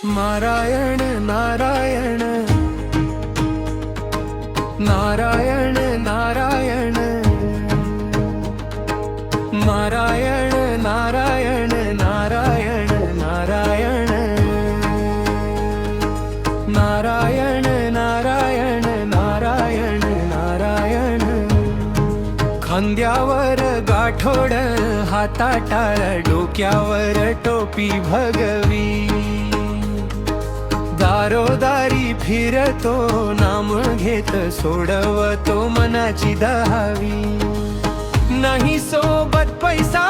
नारायण नारायण नारायण नारायण नारायण नारायण नारायण नारायण नारायण नारायण नारायण नारायण खांद्यावर गाठोड हाताटाळ डोक्यावर टोपी भगवी दारोदारी फिरतो नाम घेत सोडवतो मनाची दहावी नाही सोबत पैसा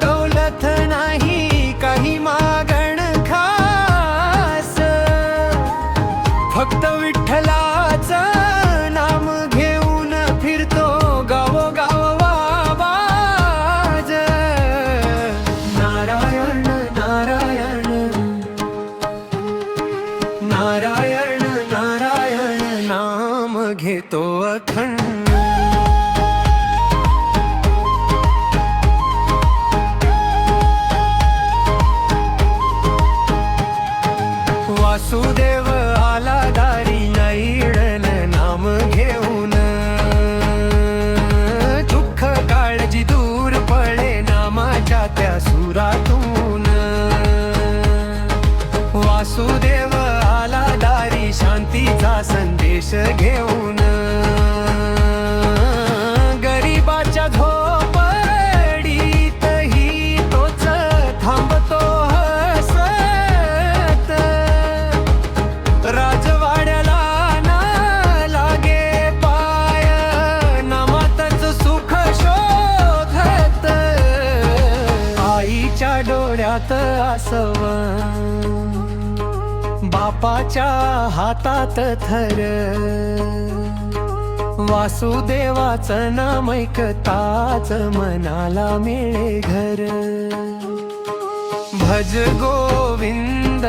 दौलत नाही काही मागण खास फक्त विठ्ठलाचं नाम घेऊन फिरतो गावोगाव वाज नारायण नारायण नारायण नारायण नाम घेतो अखंड वासुदेव आला दारी नाईडन नाम घेऊन दुःख काळजी दूर पळे नामाच्या त्या सुरातून वासुदेव आला दारी शांतीचा संदेश घेऊन गरीबाच्या झोपडीतही तोच थांबतो हसत राजवाड्याला ना लागे पाय नामातच सुख शोधत आईच्या डोळ्यात आसव बापाच्या हातात थर वासुदेवाचं नाम ऐकताच मनाला मिळे घर भज गोविंद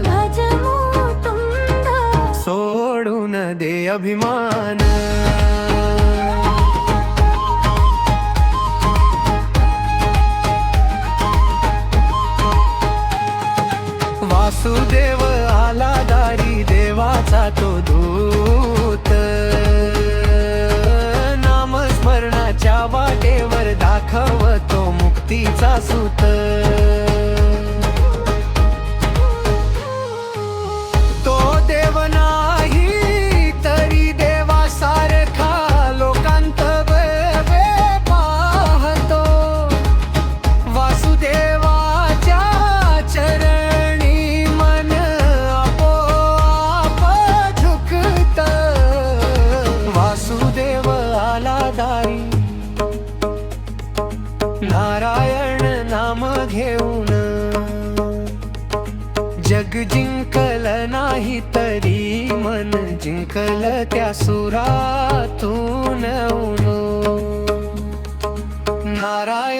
भज मुकुंद सोडून दे अभिमान वासुदेव आला दारी देवाचा तो दूत नामस्मरणाच्या वाटेवर दाखवतो मुक्तीचा सूत तो देव नाही तरी देवासारखा लोकांत पाहतो वासुदेवाच्या चरणी मन आपोआप झुकत वासुदेव आला दारी नारायण नाम घेऊन जग जिंकल नाही तरी मन जिंकल त्या सुरातून नारायण